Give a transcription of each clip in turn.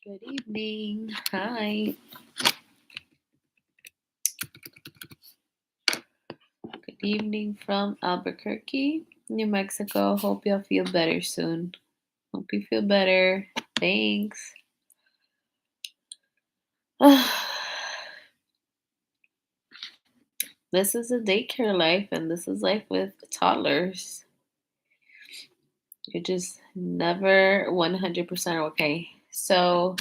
Good evening. Hi. Good evening from Albuquerque, New Mexico. Hope you'll feel better soon. Hope you feel better. Thanks. This is a daycare life, and this is life with toddlers. You're just never 100% okay. So,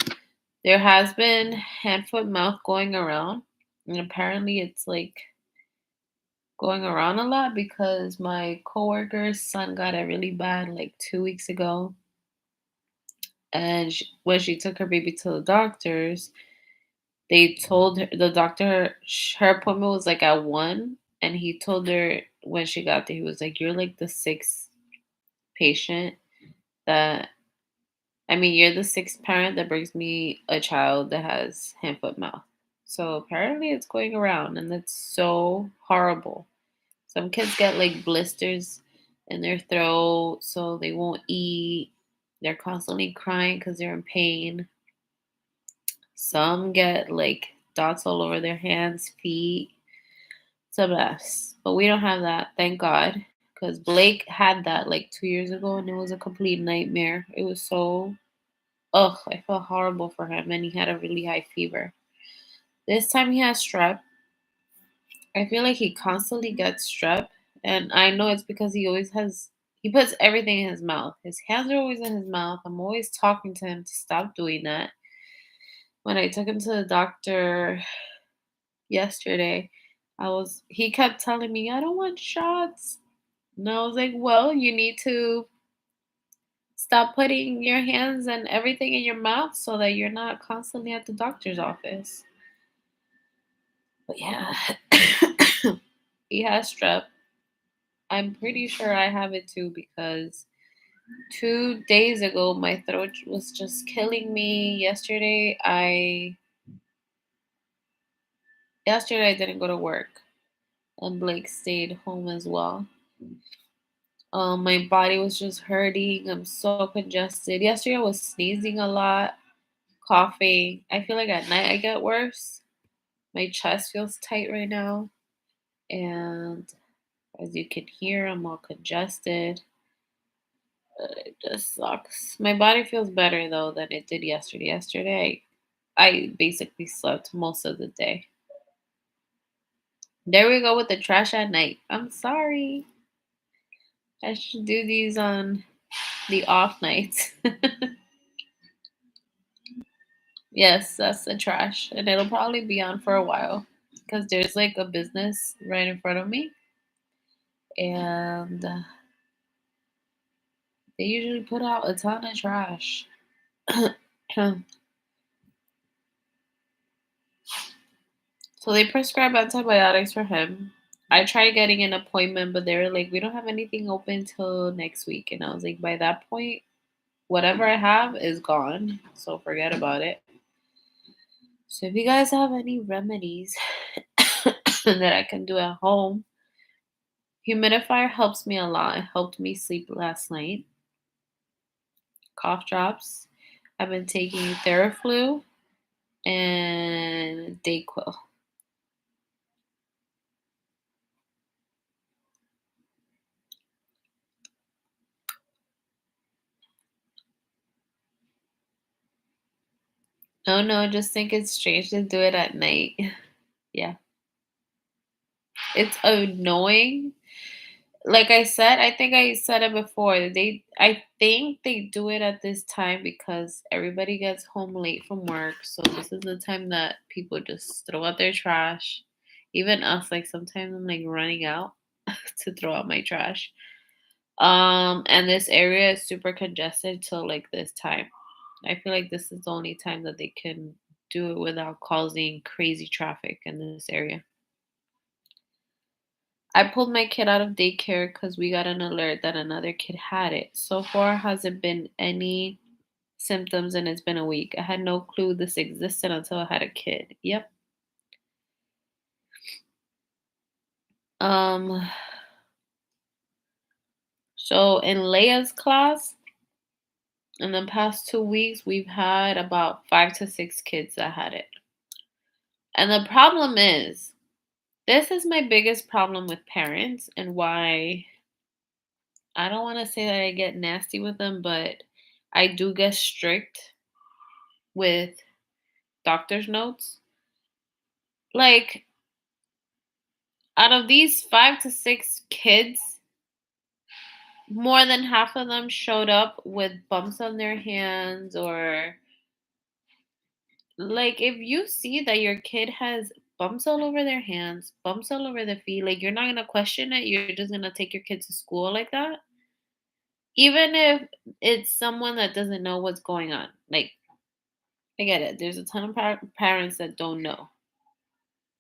there has been hand, foot, mouth going around, and apparently it's like going around a lot because my coworker's son got it really bad like 2 weeks ago. And when she took her baby to the doctors, they told her the doctor her appointment was like at 1, and he told her when she got there, he was like, "You're like the sixth patient that you're the sixth parent that brings me a child that has hand, foot, mouth." So apparently it's going around, and that's so horrible. Some kids get like blisters in their throat, so they won't eat. They're constantly crying because they're in pain. Some get like dots all over their hands, feet. It's a mess. But we don't have that, thank God. Because Blake had that like 2 years ago, and it was a complete nightmare. It was so, ugh, I felt horrible for him, and he had a really high fever. This time he has strep. I feel like he constantly gets strep, and I know it's because he puts everything in his mouth. His hands are always in his mouth. I'm always talking to him to stop doing that. When I took him to the doctor yesterday, he kept telling me, "I don't want shots." And I was like, "Well, you need to stop putting your hands and everything in your mouth so that you're not constantly at the doctor's office." But yeah, he has strep. I'm pretty sure I have it too because 2 days ago my throat was just killing me. Yesterday I didn't go to work, and Blake stayed home as well. My body was just hurting. I'm so congested. Yesterday I was sneezing a lot, coughing. I feel like at night I get worse. My chest feels tight right now, and as you can hear, I'm all congested. It just sucks. My body feels better though than it did yesterday. Yesterday, I basically slept most of the day. There we go with the trash at night. I'm sorry. I should do these on the off nights. Yes, that's the trash. And it'll probably be on for a while because there's like a business right in front of me. And they usually put out a ton of trash. So they prescribe antibiotics for him. I tried getting an appointment, but they were like, "We don't have anything open till next week." And I was like, by that point, whatever I have is gone. So forget about it. So if you guys have any remedies that I can do at home, humidifier helps me a lot. It helped me sleep last night. Cough drops. I've been taking Theraflu and Dayquil. Oh no, just think it's strange to do it at night. Yeah. It's annoying. Like I said, I think I said it before. I think they do it at this time because everybody gets home late from work. So this is the time that people just throw out their trash. Even us, like sometimes I'm like running out to throw out my trash. And this area is super congested till like this time. I feel like this is the only time that they can do it without causing crazy traffic in this area. I pulled my kid out of daycare because we got an alert that another kid had it. So far, hasn't been any symptoms, and it's been a week. I had no clue this existed until I had a kid. Yep. Um. So in Leia's class, in the past 2 weeks, we've had about 5 to 6 kids that had it. And the problem is, this is my biggest problem with parents, and why I don't want to say that I get nasty with them, but I do get strict with doctor's notes. Like, out of these 5 to 6 kids, more than half of them showed up with bumps on their hands, or like, if you see that your kid has bumps all over their hands, bumps all over their feet, like, you're not going to question it. You're just going to take your kid to school like that. Even if it's someone that doesn't know what's going on. Like, I get it. There's a ton of parents that don't know.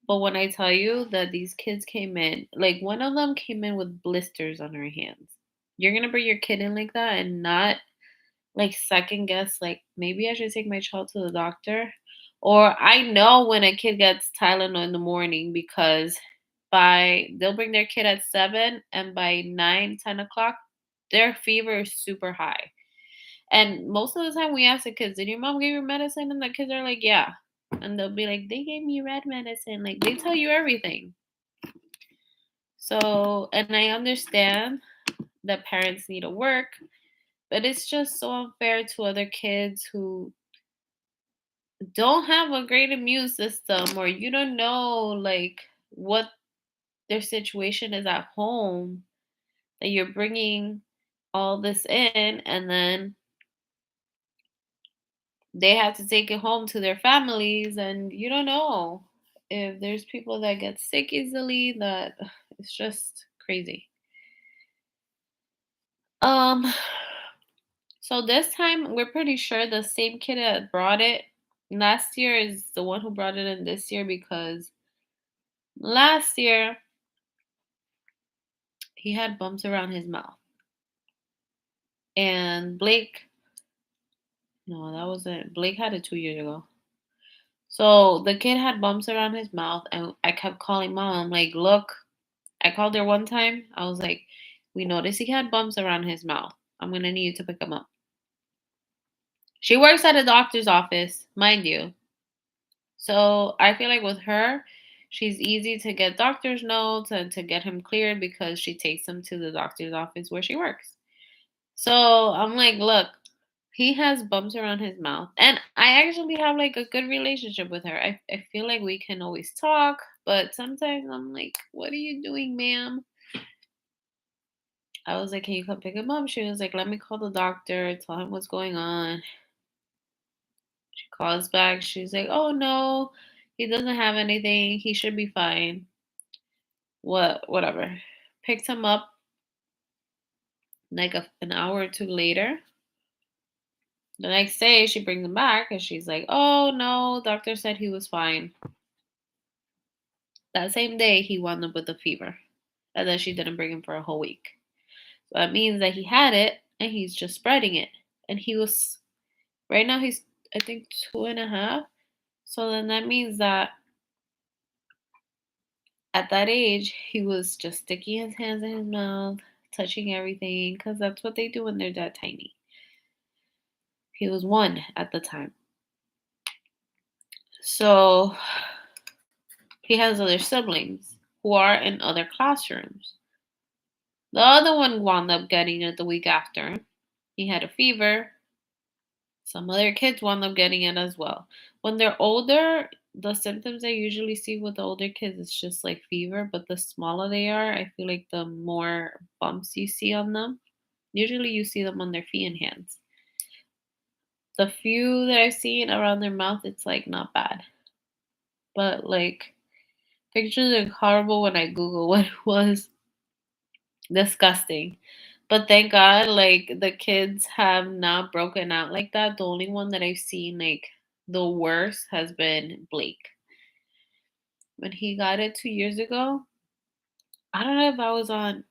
But when I tell you that these kids came in, like one of them came in with blisters on her hands. You're gonna bring your kid in like that and not like second guess, like maybe I should take my child to the doctor. Or I know when a kid gets Tylenol in the morning because they'll bring their kid at 7 and by 9, 10 o'clock, their fever is super high. And most of the time we ask the kids, did your mom give you medicine? And the kids are like, yeah. And they'll be like, they gave me red medicine. Like they tell you everything. So, and I understand that parents need to work, but it's just so unfair to other kids who don't have a great immune system, or you don't know like what their situation is at home, that you're bringing all this in, and then they have to take it home to their families, and you don't know if there's people that get sick easily. That it's just crazy. um so this time we're pretty sure the same kid that brought it last year is the one who brought it in this year, because last year he had bumps around his mouth. And Blake, no, that wasn't Blake, had it 2 years ago. So the kid had bumps around his mouth, and I kept calling mom. I'm like, look, I called her one time. I was like, we noticed he had bumps around his mouth. I'm going to need you to pick him up. She works at a doctor's office, mind you. So I feel like with her, she's easy to get doctor's notes and to get him cleared because she takes him to the doctor's office where she works. So I'm like, look, he has bumps around his mouth. And I actually have like a good relationship with her. I feel like we can always talk, but sometimes I'm like, what are you doing, ma'am? I was like, can you come pick him up? She was like, let me call the doctor, tell him what's going on. She calls back. She's like, oh no, he doesn't have anything. He should be fine. Whatever. Picked him up like an hour or two later. The next day, she brings him back and she's like, oh no, doctor said he was fine. That same day, he wound up with a fever. And then she didn't bring him for a whole week. So that means that he had it and he's just spreading it. And right now, he's, I think, 2.5. So then that means that at that age, he was just sticking his hands in his mouth, touching everything, because that's what they do when they're that tiny. He was 1 at the time. So he has other siblings who are in other classrooms. The other one wound up getting it the week after. He had a fever. Some other kids wound up getting it as well. When they're older, the symptoms I usually see with the older kids is just like fever, but the smaller they are, I feel like the more bumps you see on them. Usually you see them on their feet and hands. The few that I've seen around their mouth, it's like not bad. But like pictures are horrible when I Google what it was. Disgusting. But thank God, like the kids have not broken out like that. The only one that I've seen like the worst has been Blake. When he got it 2 years ago, I don't know if I was on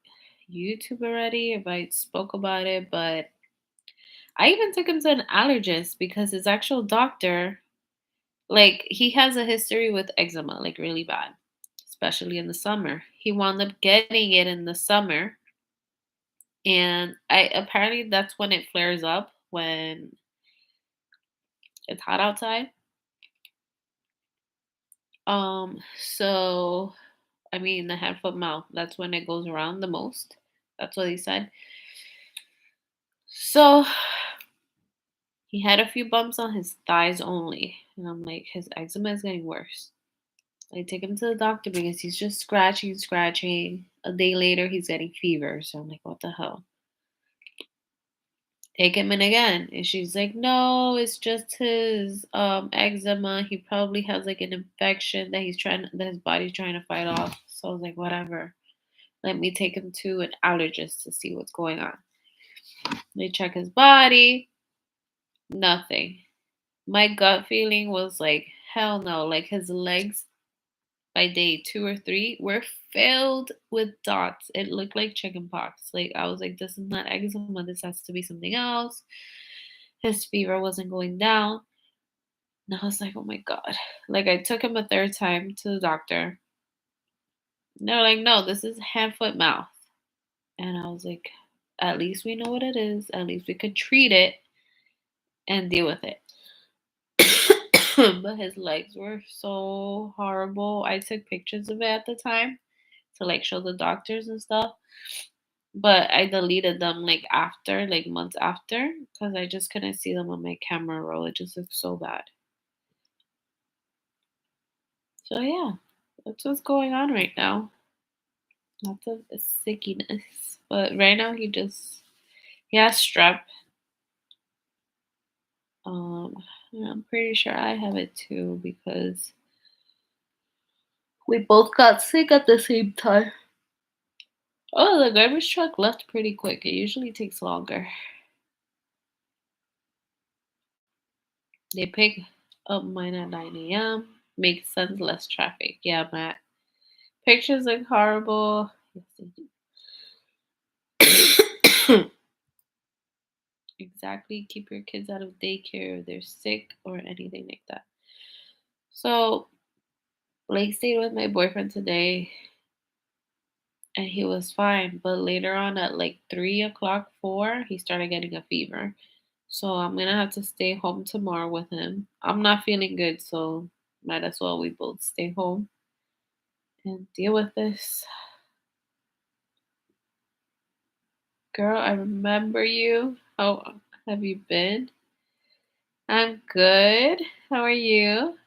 YouTube already, if I spoke about it, but I even took him to an allergist because his actual doctor, like, he has a history with eczema, like really bad, especially in the summer. He wound up getting it in the summer, and I apparently that's when it flares up when it's hot outside. So I mean the hand foot mouth, that's when it goes around the most. That's what he said. So he had a few bumps on his thighs only. And I'm like, his eczema is getting worse. I take him to the doctor because he's just scratching, scratching. A day later he's getting fever. So I'm like, what the hell? Take him in again. And she's like, no, it's just his eczema. He probably has like an infection that his body's trying to fight off. So I was like, whatever. Let me take him to an allergist to see what's going on. They check his body, nothing. My gut feeling was like, hell no. Like his legs by day 2 or 3 were filled with dots. It looked like chicken pox. Like I was like, this is not eczema. This has to be something else. His fever wasn't going down. And I was like, oh my God. Like I took him a third time to the doctor. And they're like, no, this is hand, foot, mouth. And I was like, at least we know what it is. At least we could treat it and deal with it. But his legs were so horrible. I took pictures of it at the time to like show the doctors and stuff. But I deleted them like after, like months after, because I just couldn't see them on my camera roll. It just looked so bad. So yeah, that's what's going on right now. Lots of sickiness. But right now he has strep. Um I'm pretty sure I have it too because we both got sick at the same time. Oh, the garbage truck left pretty quick. It usually takes longer. They pick up mine at 9 a.m. Makes sense, less traffic. Yeah, Matt. Pictures look horrible. Yes, they do. Exactly. Keep your kids out of daycare if they're sick or anything like that. So, Blake stayed with my boyfriend today and he was fine. But later on at like 3 o'clock, 4, he started getting a fever. So I'm gonna have to stay home tomorrow with him. I'm not feeling good, so might as well we both stay home and deal with this. Girl, I remember you. How have you been? I'm good. How are you?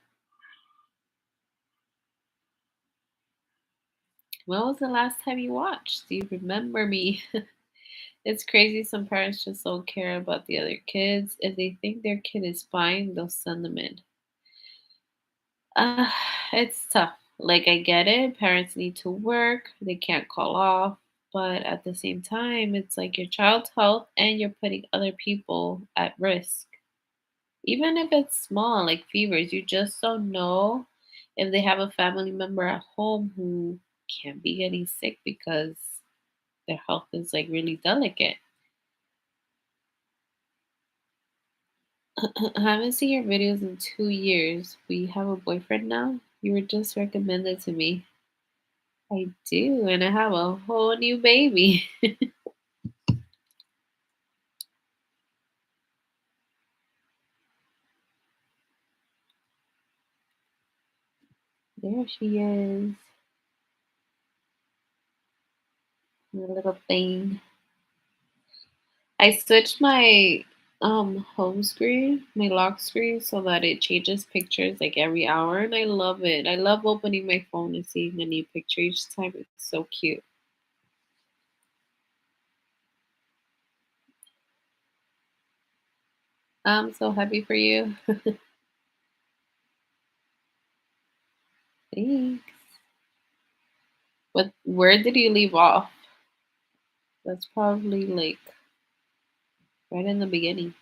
When was the last time you watched? Do you remember me? It's crazy. Some parents just don't care about the other kids. If they think their kid is fine, they'll send them in. Uh, it's tough. Like, I get it. Parents need to work, they can't call off. But at the same time, it's like your child's health and you're putting other people at risk. Even if it's small, like fevers, you just don't know if they have a family member at home who can be getting sick because their health is like really delicate. I haven't seen your videos in 2 years. We have a boyfriend now. You were just recommended to me. I do, and I have a whole new baby. There she is, the little thing. I switched my home screen, my lock screen, so that it changes pictures like every hour, and I love it. I love opening my phone and seeing a new picture each time. It's so cute. I'm so happy for you. Thanks. But where did you leave off? That's probably like right in the beginning.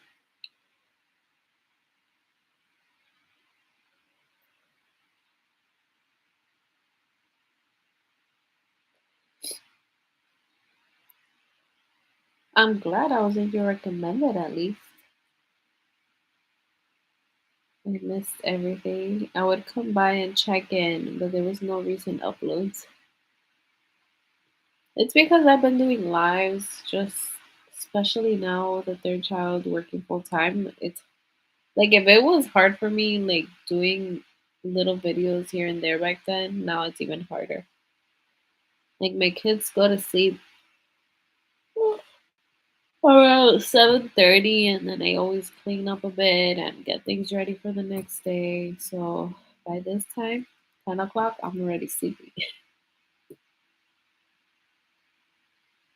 I'm glad I was in your recommended at least. I missed everything. I would come by and check in, but there was no recent uploads. It's because I've been doing lives, just especially now with the third child working full time. It's like if it was hard for me, like doing little videos here and there back then, now it's even harder. Like my kids go to sleep around 7:30, and then I always clean up a bit and get things ready for the next day. So by this time, 10 o'clock, I'm already sleepy.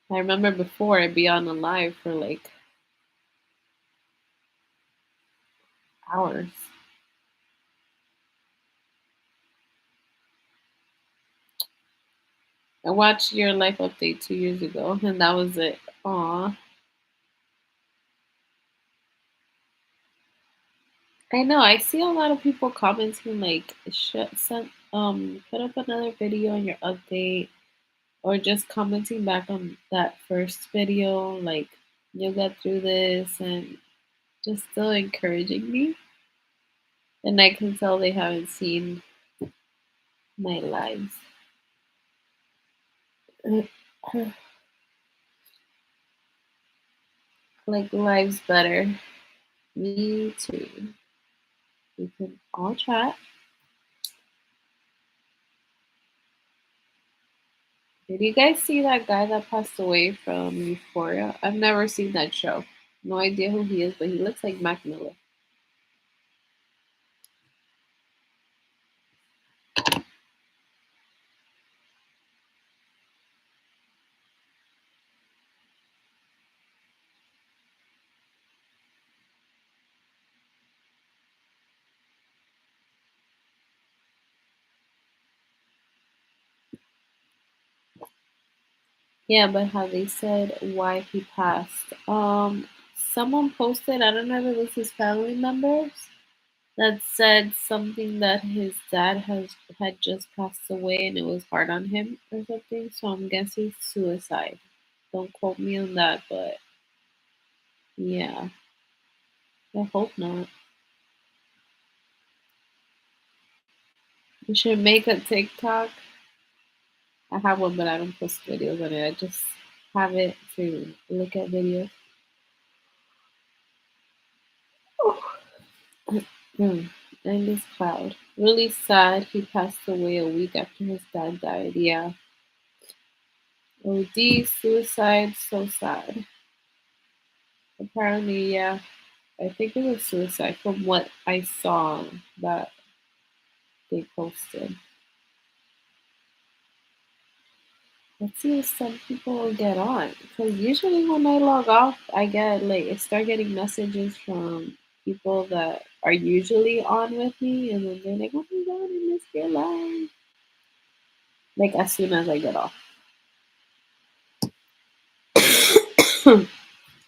I remember before I'd be on the live for like hours. I watched your life update 2 years ago, and that was it. Aw, I know. I see a lot of people commenting like, put up another video on your update, or just commenting back on that first video, like, you'll get through this, and just still encouraging me. And I can tell they haven't seen my lives. Like lives better. Me too. We can all chat. Did you guys see that guy that passed away from Euphoria? I've never seen that show. No idea who he is, but he looks like Mac Miller. Yeah, but how they said why he passed. Someone posted, I don't know if it was his family members, that said something that his dad had just passed away and it was hard on him or something. So I'm guessing suicide. Don't quote me on that, but yeah, I hope not. You should make a TikTok. I have one, but I don't post videos on it. I just have it to look at videos. Hmm. And this cloud. Really sad. He passed away a week after his dad died. Yeah. OD, suicide, so sad. Apparently, yeah. I think it was suicide from what I saw that they posted. Let's see if some people will get on. Because usually when I log off, I start getting messages from people that are usually on with me, and then they're like, "Oh my god, I missed your live." Like as soon as I get off.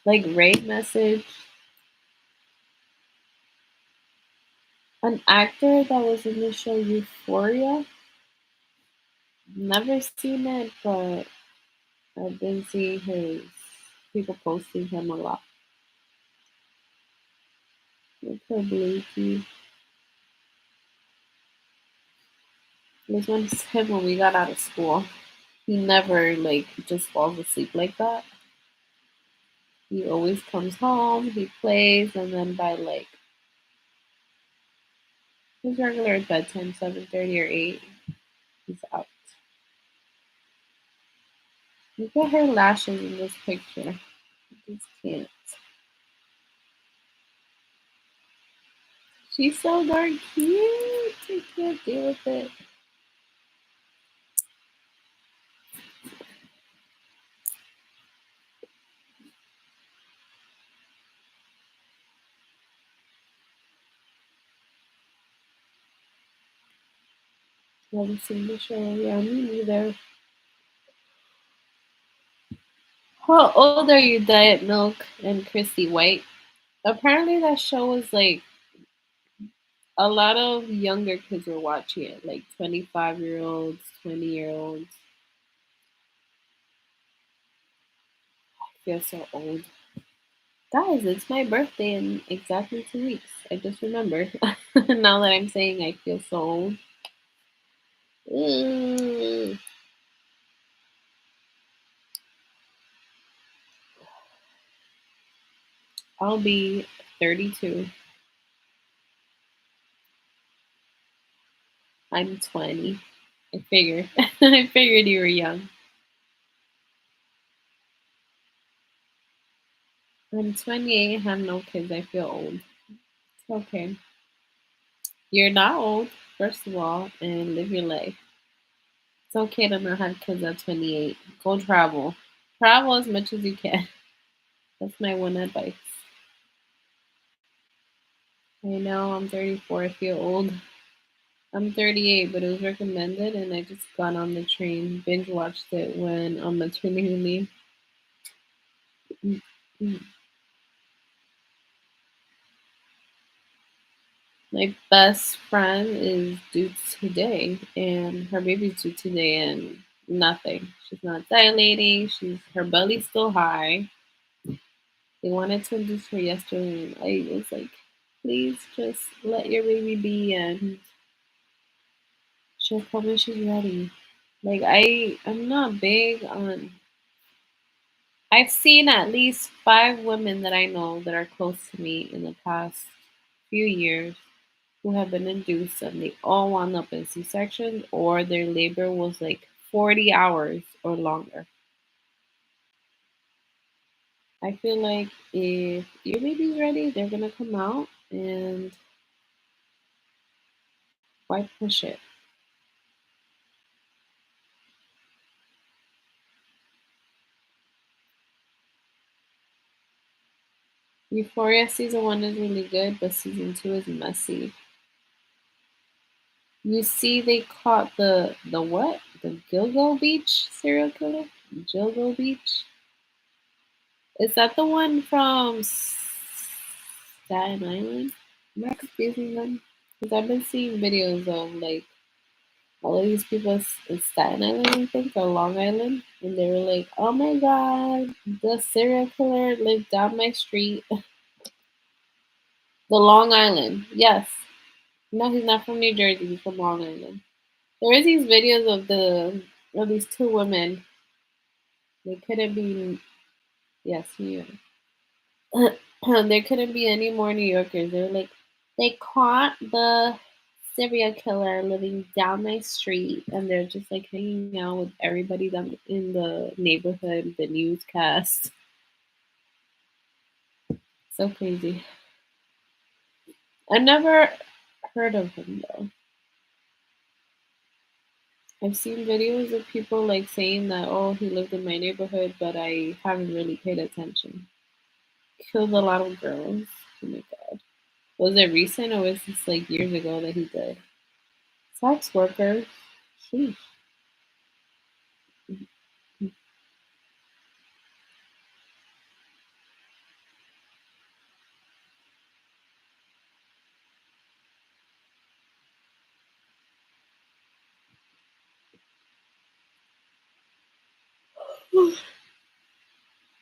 Like Raid message. An actor that was in the show Euphoria. Never seen it, but I've been seeing his people posting him a lot. Look for Blakey. This one's him when we got out of school. He never like just falls asleep like that. He always comes home, he plays, and then by like his regular bedtime, 7:30 or 8, he's out. Look at her lashes in this picture. I just can't. She's so darn cute. I can't deal with it. Never seen the show. Yeah, me neither. How old are you, Diet Milk and Christy White? Apparently, that show was like a lot of younger kids were watching it, like 25-year-olds, 20-year-olds. I feel so old. Guys, it's my birthday in exactly 2 weeks. I just remembered. Now that I'm saying I feel so old. Mm, I'll be 32. I'm 20. I figured. I figured you were young. I'm 28, have no kids. I feel old. It's okay. You're not old, first of all, and live your life. It's okay to not have kids at 28. Go travel. Travel as much as you can. That's my one advice. I know I'm 34. I feel old. I'm 38, but it was recommended, and I just got on the train, binge watched it when on maternity leave. Mm, mm. My best friend is due today, and her baby's due today, and nothing. She's not dilating. Her belly's still high. They wanted to induce her yesterday, and I was like, please just let your baby be, and she'll come when she's ready. Like I'm not big on. I've seen at least 5 women that I know that are close to me in the past few years who have been induced, and they all wound up in C-sections or their labor was like 40 hours or longer. I feel like if your baby's ready, they're gonna come out, and why push it? Euphoria season 1 is really good, but season 2 is messy. You see, they caught the what? The Gilgo Beach serial killer? Gilgo Beach? Is that the one from Staten Island? Am I confusing them? Because I've been seeing videos of like all of these people in Staten Island, I think, or Long Island, and they were like, "Oh my God, the serial killer lived down my street." The Long Island, yes. No, he's not from New Jersey. He's from Long Island. There is these videos of these 2 women. They couldn't be, yes, New York. There couldn't be any more New Yorkers. They were like, they caught the serial killer living down my street, and they're just like hanging out with everybody that in the neighborhood, the newscast. So crazy. I never heard of him though. I've seen videos of people like saying that, oh, he lived in my neighborhood, but I haven't really paid attention. Killed a lot of girls. Oh my god. Was it recent or was this like years ago that he did? Sex workers. Sheesh.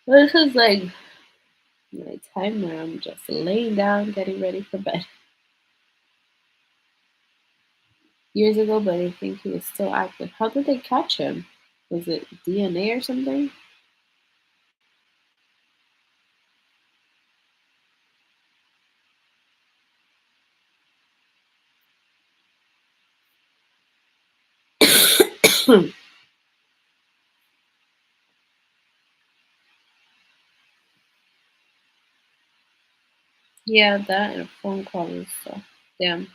This is like my time where I'm just laying down, getting ready for bed. Years ago, but I think he was still active. How did they catch him? Was it DNA or something? Yeah, that and a phone call and stuff. Damn.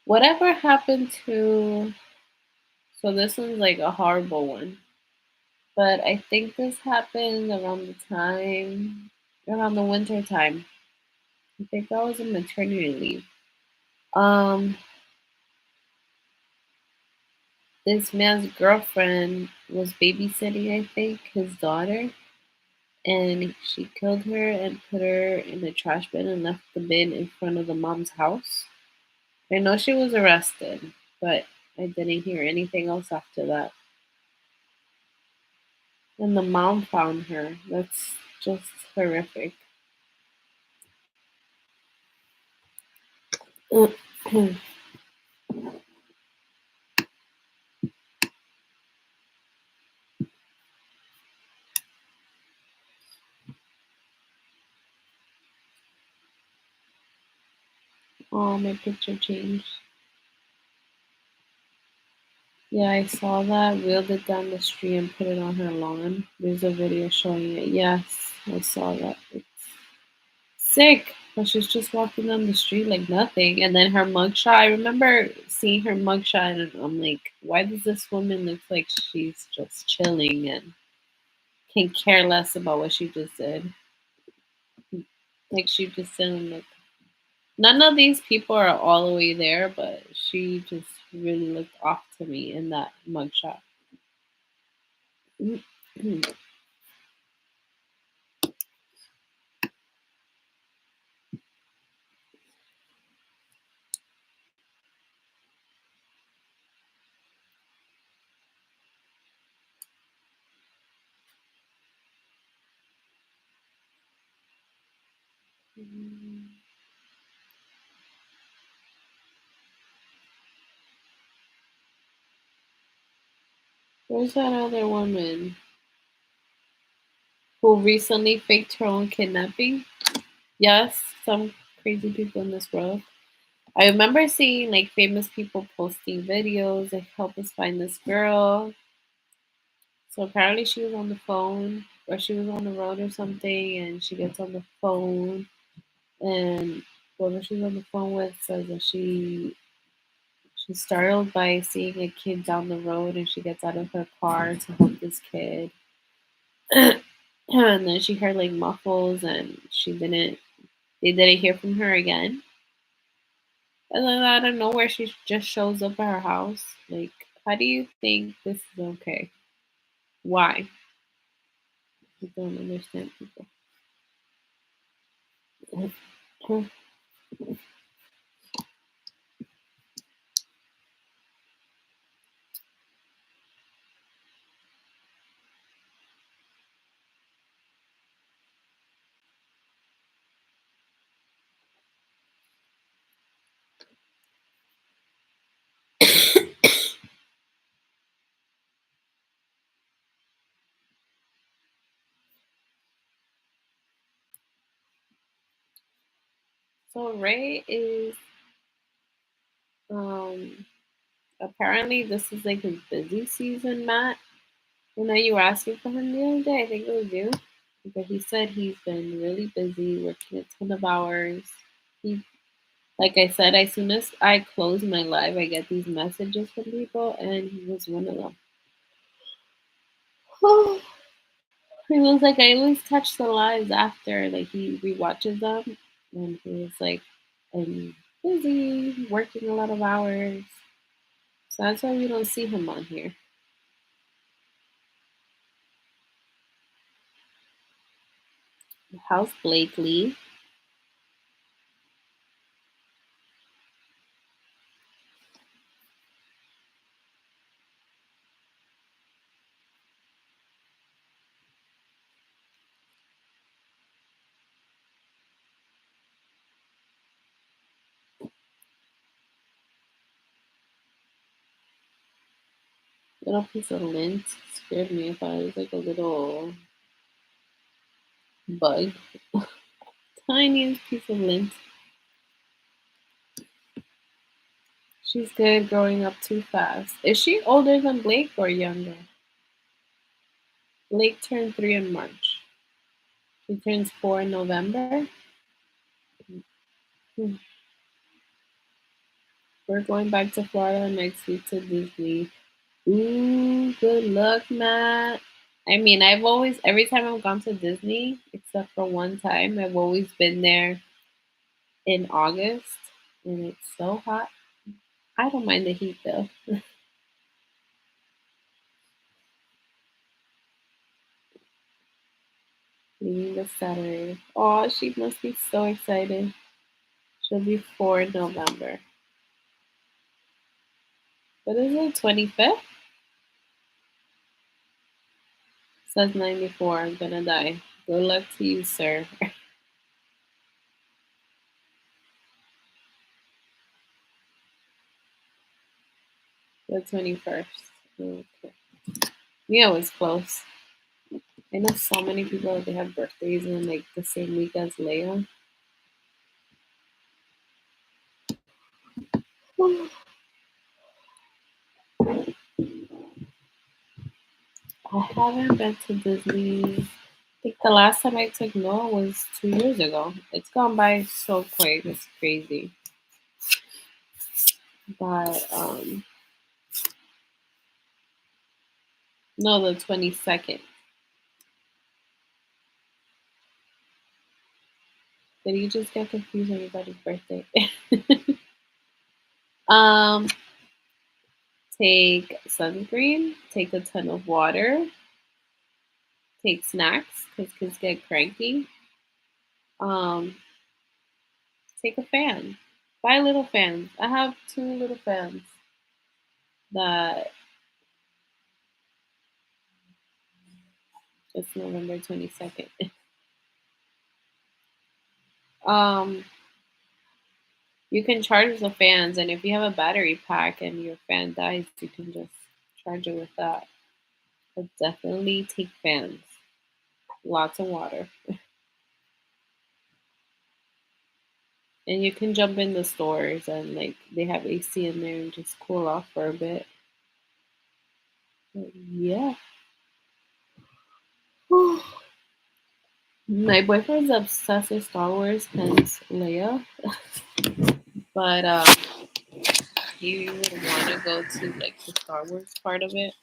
Whatever happened to. So this one's like a horrible one. But I think this happened around the winter time. I think I was on maternity leave. Um, this man's girlfriend was babysitting, I think, his daughter, and she killed her and put her in the trash bin and left the bin in front of the mom's house. I know she was arrested, but I didn't hear anything else after that. And the mom found her. That's just horrific. Oh, my picture changed. Yeah, I saw that. Wheeled it down the street and put it on her lawn. There's a video showing it. Yes, I saw that. It's sick. But she's just walking down the street like nothing. And then her mugshot. I remember seeing her mugshot, and I'm like, why does this woman look like she's just chilling and can care less about what she just did? Like she just didn't look. None of these people are all the way there, but she just really looked off to me in that mugshot. There's that other woman who recently faked her own kidnapping. Yes, some crazy people in this world. I remember seeing like famous people posting videos like help us find this girl. So apparently she was on the phone or she was on the road or something and she gets on the phone and whoever she's on the phone with says that she's startled by seeing a kid down the road and she gets out of her car to help this kid. And then she heard like muffles and they didn't hear from her again. And then out of nowhere she just shows up at her house. Like, how do you think this is okay? Why? I don't understand people. So Ray is um apparently this is like his busy season, Matt. You know, you were asking for him the other day, I think it was you. But he said he's been really busy, working a ton of hours. He Like I said, as soon as I close my live, I get these messages from people, and he was one of them. He was like, I always catch the lives after, like he rewatches them, and he was like, I'm busy, working a lot of hours, so that's why we don't see him on here. How's Blakely? Little piece of lint scared me. I thought it was like a little bug, tiniest piece of lint. She's good growing up too fast. Is she older than Blake or younger? Blake turned 3 in March. She turns 4 in November. Hmm. We're going back to Florida next week to Disney. Ooh, good luck, Matt. I mean, I've always, every time I've gone to Disney, except for one time, I've always been there in August, and it's so hot. I don't mind the heat though. Leaving this Saturday. Oh, she must be so excited. She'll be 4 in November. What is it? 25th? Says 94. I'm gonna die. Good luck to you, sir. The 21st. Okay. Yeah, it was close. I know so many people that they have birthdays in like the same week as Leia. I haven't been to Disney. I think the last time I took Noah was 2 years ago. It's gone by so quick. It's crazy. But no, the 22nd. Did you just get confused on everybody's birthday? um, take sunscreen. Take a ton of water. Take snacks because kids get cranky. Um, take a fan. Buy little fans. I have two little fans that it's November 22nd. um, you can charge the fans, and if you have a battery pack and your fan dies, you can just charge it with that. But definitely take fans. Lots of water. And you can jump in the stores and like they have AC in there and just cool off for a bit. But yeah. My boyfriend's obsessed with Star Wars, hence Leia. But he would want to go to like the Star Wars part of it.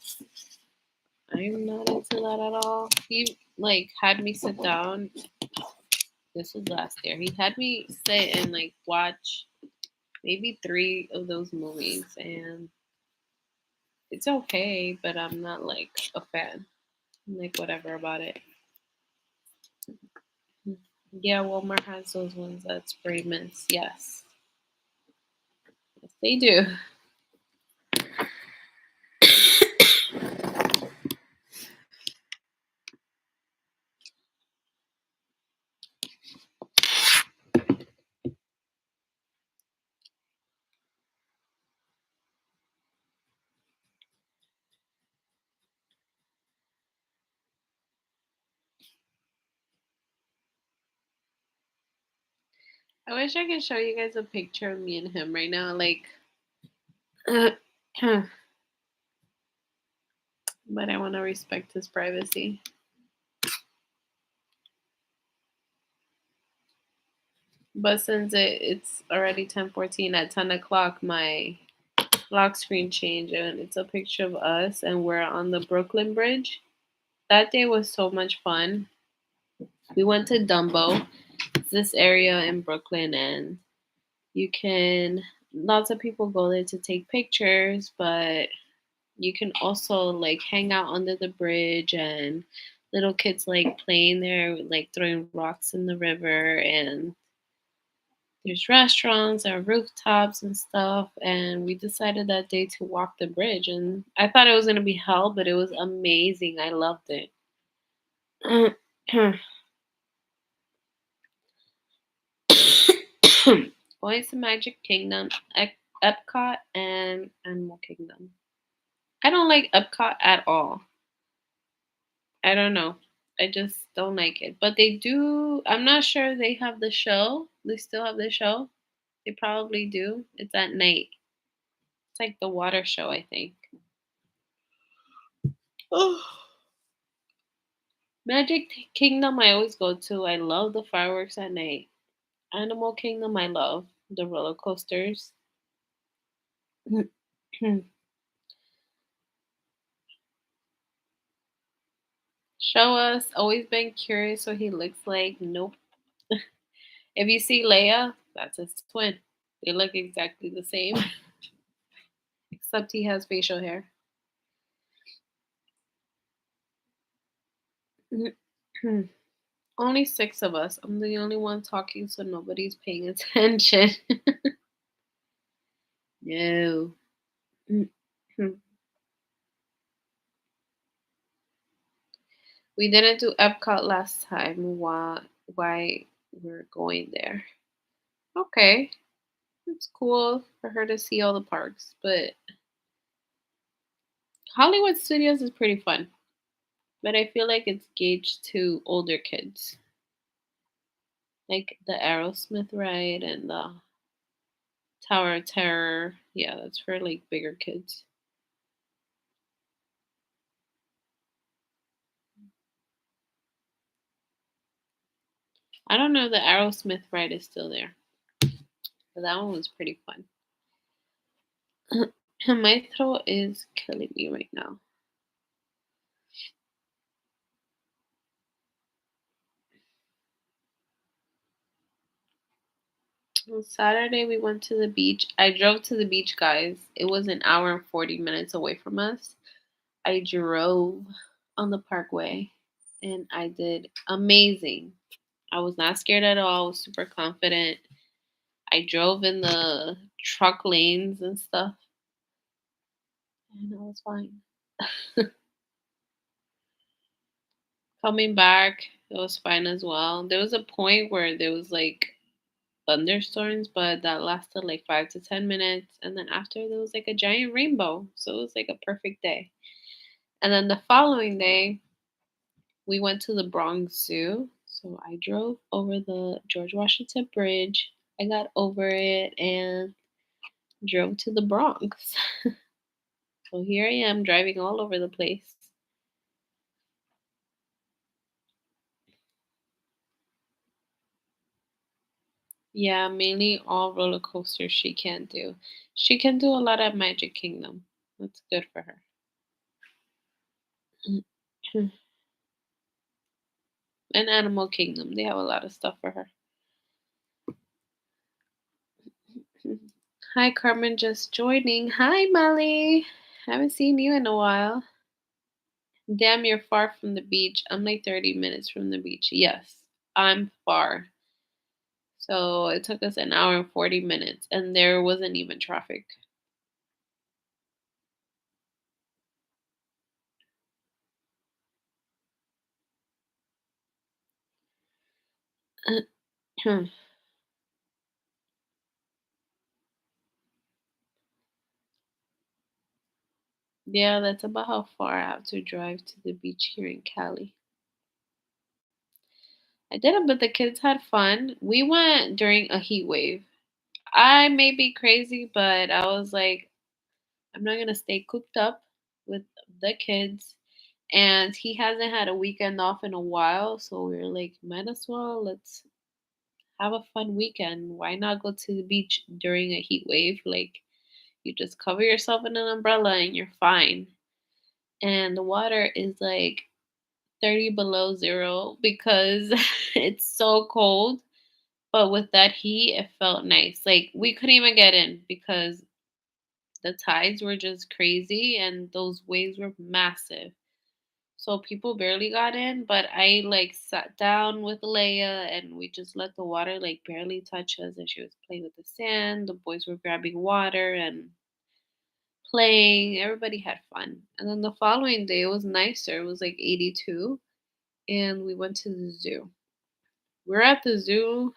I'm not into that at all. He like had me sit down. This was last year. He had me sit and like watch maybe three of those movies, and it's okay, but I'm not like a fan. I'm like whatever about it. Yeah, Walmart has those ones that spray mints. Yes, yes, they do. I wish I could show you guys a picture of me and him right now, like, but I want to respect his privacy. But since it's already 10:14, at 10 o'clock, my lock screen changed, and it's a picture of us, and we're on the Brooklyn Bridge. That day was so much fun. We went to Dumbo. It's this area in Brooklyn, and you can lots of people go there to take pictures, but you can also like hang out under the bridge, and little kids like playing there, like throwing rocks in the river, and there's restaurants and rooftops and stuff. And we decided that day to walk the bridge, and I thought it was going to be hell, but it was amazing. I loved it. Going to Magic Kingdom, Epcot, and Animal Kingdom. I don't like Epcot at all. I don't know. I just don't like it. But they do. I'm not sure they have the show. They still have the show. They probably do. It's at night. It's like the water show, I think. Oh. Magic Kingdom, I always go to. I love the fireworks at night. Animal Kingdom, I love the roller coasters. Show us. Always been curious what he looks like. Nope. If you see Leia, that's his twin. They look exactly the same, except he has facial hair. Only six of us. I'm the only one talking, so nobody's paying attention. No. We didn't do Epcot last time. Why we're going there? Okay, it's cool for her to see all the parks, but Hollywood Studios is pretty fun. But I feel like it's gauged to older kids, like the Aerosmith ride and the Tower of Terror. Yeah, that's for like bigger kids. I don't know if the Aerosmith ride is still there, but that one was pretty fun. My throat is killing me right now. On Saturday, we went to the beach. I drove to the beach, guys. It was an hour and 40 minutes away from us. I drove on the parkway and I did amazing. I was not scared at all. I was super confident. I drove in the truck lanes and stuff, and I was fine. Coming back, it was fine as well. There was a point where there was like thunderstorms, but that lasted like 5 to 10 minutes. And then after, there was like a giant rainbow. So it was like a perfect day. And then the following day, we went to the Bronx Zoo. So I drove over the George Washington Bridge. I got over it and drove to the Bronx. So here I am driving all over the place. Yeah, mainly all roller coasters she can do. She can do a lot at Magic Kingdom. That's good for her. And Animal Kingdom, they have a lot of stuff for her. Hi, Carmen, just joining. Hi, Molly. Haven't seen you in a while. Damn, you're far from the beach. I'm like 30 minutes from the beach. Yes, I'm far. So it took us an hour and 40 minutes, and there wasn't even traffic. Yeah, that's about how far I have to drive to the beach here in Cali. I did it, but the kids had fun. We went during a heat wave. I may be crazy, but I was like, I'm not gonna stay cooped up with the kids. And he hasn't had a weekend off in a while, so we were like, might as well let's have a fun weekend. Why not go to the beach during a heat wave? Like you just cover yourself in an umbrella and you're fine. And the water is like 30 below zero because it's so cold. But with that heat, it felt nice. Like we couldn't even get in because the tides were just crazy and those waves were massive. So people barely got in, but I like sat down with Leia and we just let the water like barely touch us and she was playing with the sand. The boys were grabbing water and playing. Everybody had fun. And then the following day it was nicer. It was like 82 and we went to the zoo. We're at the zoo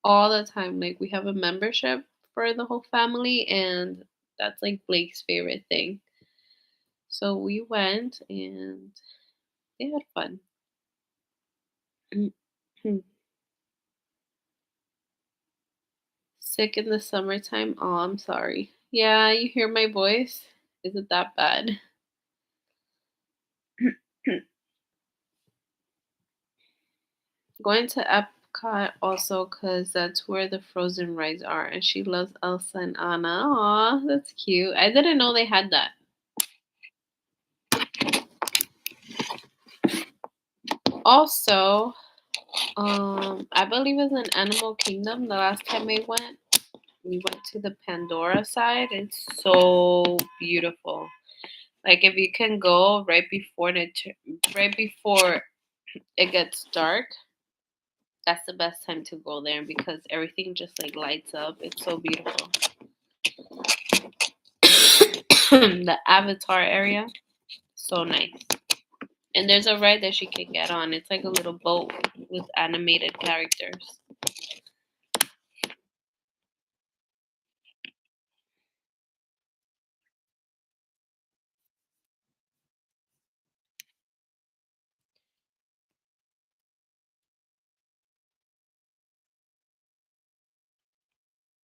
all the time. Like we have a membership for the whole family and that's like Blake's favorite thing. So we went and they had fun. Sick in the summertime? Oh, I'm sorry. Yeah, you hear my voice? Is it that bad? Going to Epcot also because that's where the frozen rides are, and she loves Elsa and Anna. Aw, that's cute. I didn't know they had that. Also, I believe it's in Animal Kingdom. The last time we went to the Pandora side. It's so beautiful. Like if you can go right before it gets dark, that's the best time to go there because everything just like lights up. It's so beautiful. The Avatar area, so nice. And there's a ride that she can get on. It's like a little boat with animated characters.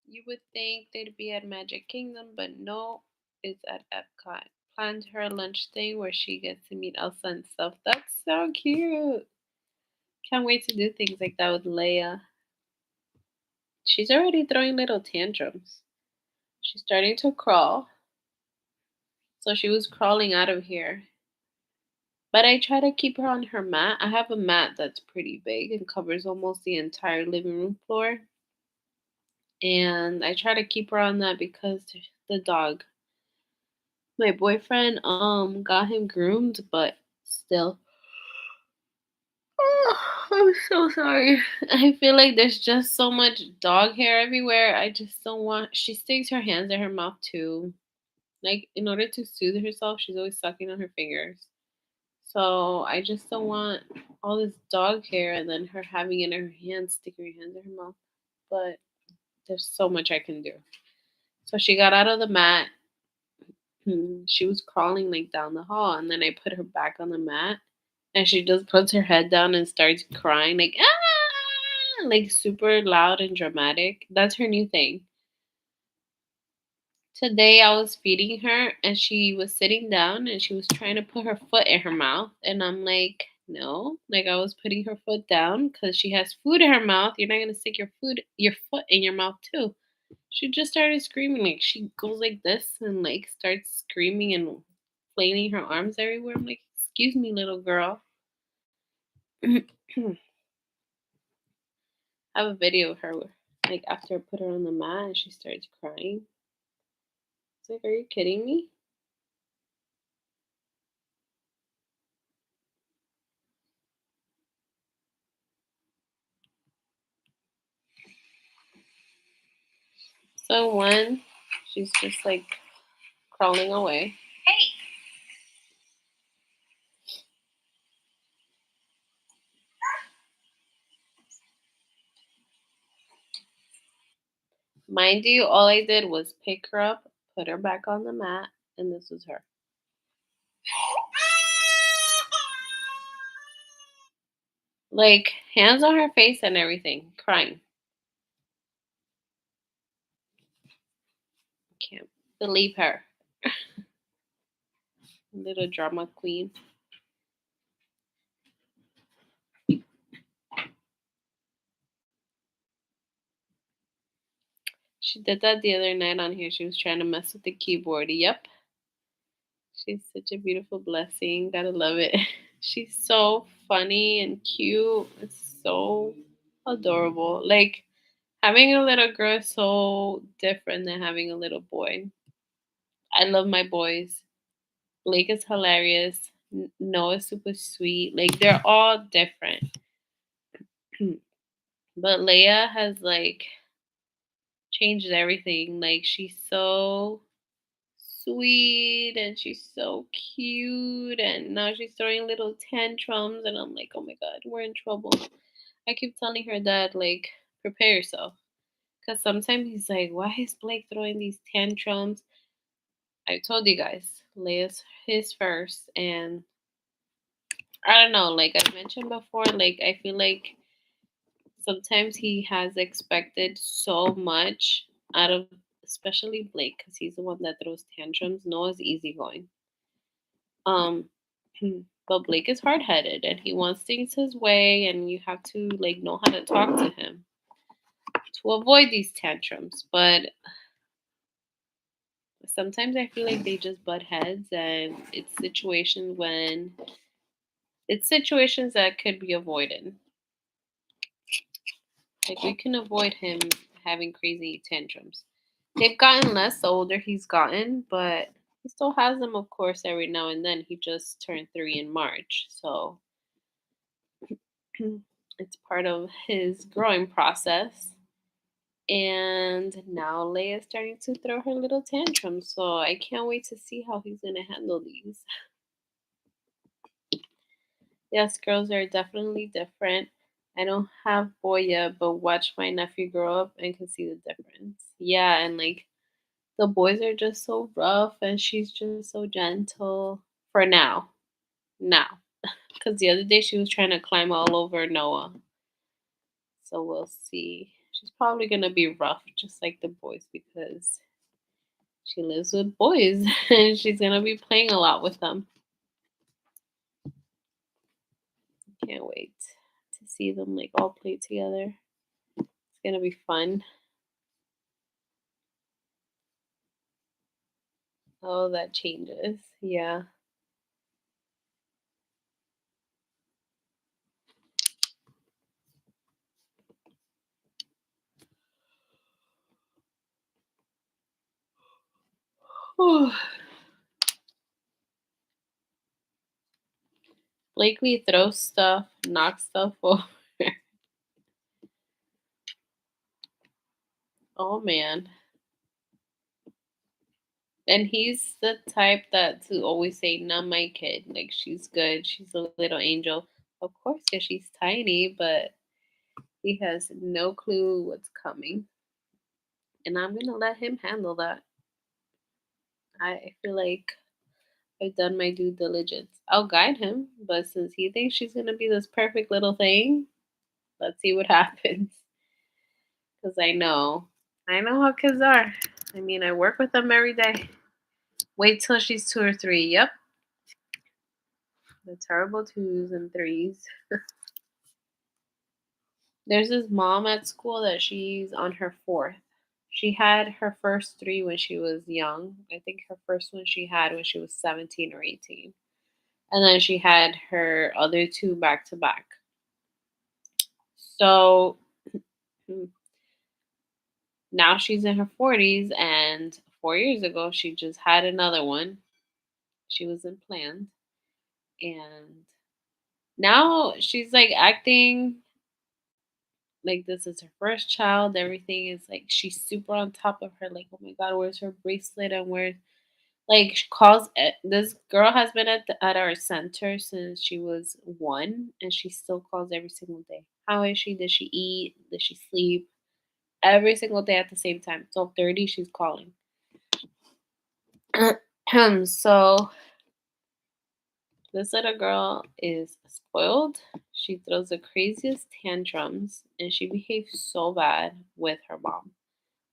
You would think they'd be at Magic Kingdom, but no, it's at Epcot. Planned her lunch thing where she gets to meet Elsa and stuff. That's so cute. Can't wait to do things like that with Leia. She's already throwing little tantrums. She's starting to crawl. So she was crawling out of here. But I try to keep her on her mat. I have a mat that's pretty big and covers almost the entire living room floor. And I try to keep her on that because the dog. My boyfriend got him groomed, but still. I'm so sorry. I feel like there's just so much dog hair everywhere. I just don't want. She sticks her hands in her mouth too. Like in order to soothe herself, she's always sucking on her fingers. So I just don't want all this dog hair and then her having it in her hands, sticking her hands in her mouth. But there's so much I can do. So she got out of the mat. She was crawling like down the hall, and then I put her back on the mat, and she just puts her head down and starts crying like like super loud and dramatic. That's her new thing. Today I was feeding her and she was sitting down and she was trying to put her foot in her mouth and I'm like, no, like I was putting her foot down because she has food in her mouth. You're not gonna stick your foot in your mouth too. She just started screaming like she goes like this and like starts screaming and flailing her arms everywhere. I'm like, excuse me, little girl. I have a video of her like after I put her on the mat and she starts crying. It's like, are you kidding me? So one, she's just like crawling away. Mind you, all I did was pick her up, put her back on the mat, and this was her. Like hands on her face and everything, crying. Can't believe her. Little drama queen. She did that the other night on here. She was trying to mess with the keyboard. Yep. She's such a beautiful blessing. Gotta love it. She's so funny and cute. It's so adorable. Like having a little girl is so different than having a little boy. I love my boys. Blake is hilarious. Noah's super sweet. Like they're all different. But Leia has like changed everything. Like she's so sweet and she's so cute and now she's throwing little tantrums and I'm like, oh my god, we're in trouble. I keep telling her that like prepare yourself. Because sometimes he's like, why is Blake throwing these tantrums? I told you guys, Leia's his first and I don't know, like I mentioned before, like I feel like sometimes he has expected so much out of especially Blake because he's the one that throws tantrums. Noah's easygoing. Um But Blake is hard headed and he wants things his way, and you have to like know how to talk to him to avoid these tantrums. But sometimes I feel like they just butt heads, and it's situations that could be avoided. Like we can avoid him having crazy tantrums. They've gotten less the older he's gotten, but he still has them, of course, every now and then. He just turned 3 in March, so it's part of his growing process. And now Leia's starting to throw her little tantrums, so I can't wait to see how he's gonna handle these. Yes, girls are definitely different. I don't have boy yet, but watch my nephew grow up and can see the difference. Yeah, and like the boys are just so rough and she's just so gentle for now. Now. Because the other day she was trying to climb all over Noah. So we'll see. She's probably going to be rough, just like the boys, because she lives with boys and she's going to be playing a lot with them. Can't wait to see them like all play together. It's going to be fun. Oh, that changes. Yeah. Blakely throws stuff, knocks stuff over. Oh man. And he's the type that to always say, "Not my kid. Like she's good. She's a little angel." Of course, because she's tiny, but he has no clue what's coming, and I'm gonna let him handle that. I feel like I've done my due diligence. I'll guide him, but since he thinks she's gonna be this perfect little thing, let's see what happens. Because I know how kids are. I mean, I work with them every day. Wait till she's 2 or 3. Yep, the terrible twos and threes. There's this mom at school that she's on her fourth. She had her first three when she was young. I think her first one she had when she was 17 or 18. And then she had her other two back to back. So now she's in her 40s, and 4 years ago, she just had another one. She was in planned. And now she's like acting like this is her first child. Everything is like she's super on top of her. Like, oh my God, where's her bracelet? And where's like she calls this girl has been at our center since she was 1, and she still calls every single day. How is she? Did she eat? Did she sleep? Every single day at the same time. 12:30, she's calling. So this little girl is spoiled. She throws the craziest tantrums and she behaves so bad with her mom.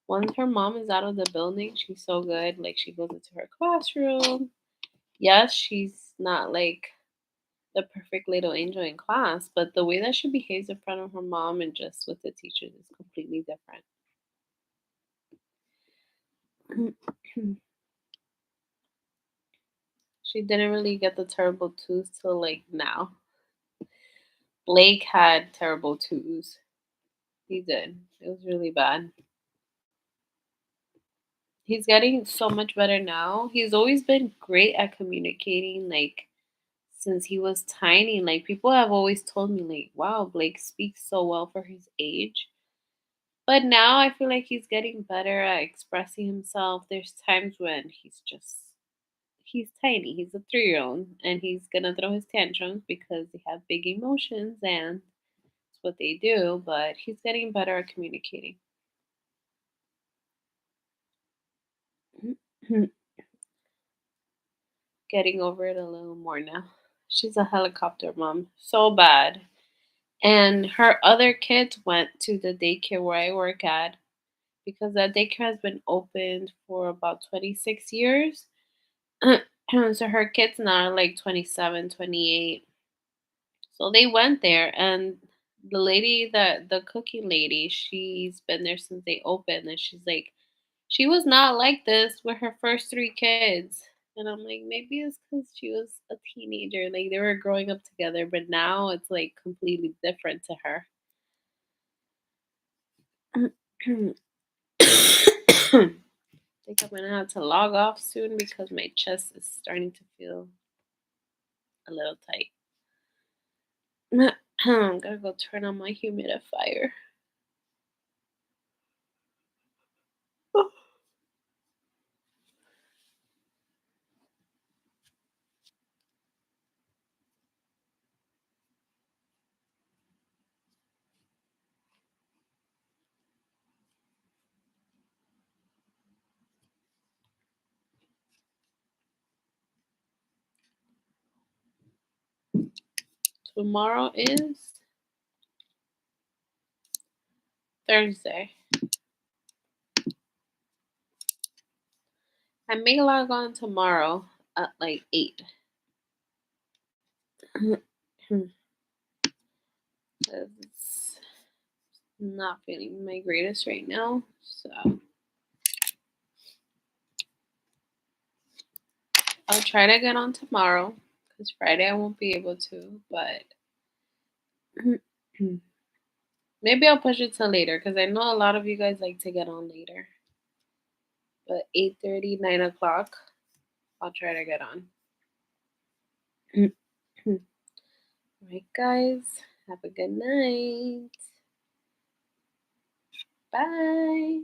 Once her mom is out of the building, she's so good. Like she goes into her classroom. Yes, she's not like the perfect little angel in class, but the way that she behaves in front of her mom and just with the teachers is completely different. She didn't really get the terrible twos till like now. Blake had terrible twos. He did. It was really bad. He's getting so much better now. He's always been great at communicating, like since he was tiny. Like people have always told me, like, wow, Blake speaks so well for his age. But now I feel like he's getting better at expressing himself. There's times when he's tiny. He's a 3-year-old and he's gonna throw his tantrums because they have big emotions and it's what they do, but he's getting better at communicating. Getting over it a little more now. She's a helicopter mom. So bad. And her other kids went to the daycare where I work at because that daycare has been opened for about 26 years. So her kids now are like 27, 28. So they went there, and the lady, the cooking lady, she's been there since they opened, and she's like, she was not like this with her first 3 kids. And I'm like, maybe it's because she was a teenager, like, they were growing up together, but now it's, like, completely different to her. I think I'm gonna have to log off soon because my chest is starting to feel a little tight. I'm gonna go turn on my humidifier. Tomorrow is Thursday. I may log on tomorrow at like 8. It's not feeling my greatest right now. So I'll try to get on tomorrow because Friday I won't be able to, but maybe I'll push it till later because I know a lot of you guys like to get on later. But 8:30, 9 o'clock, I'll try to get on. All right, guys, have a good night. Bye.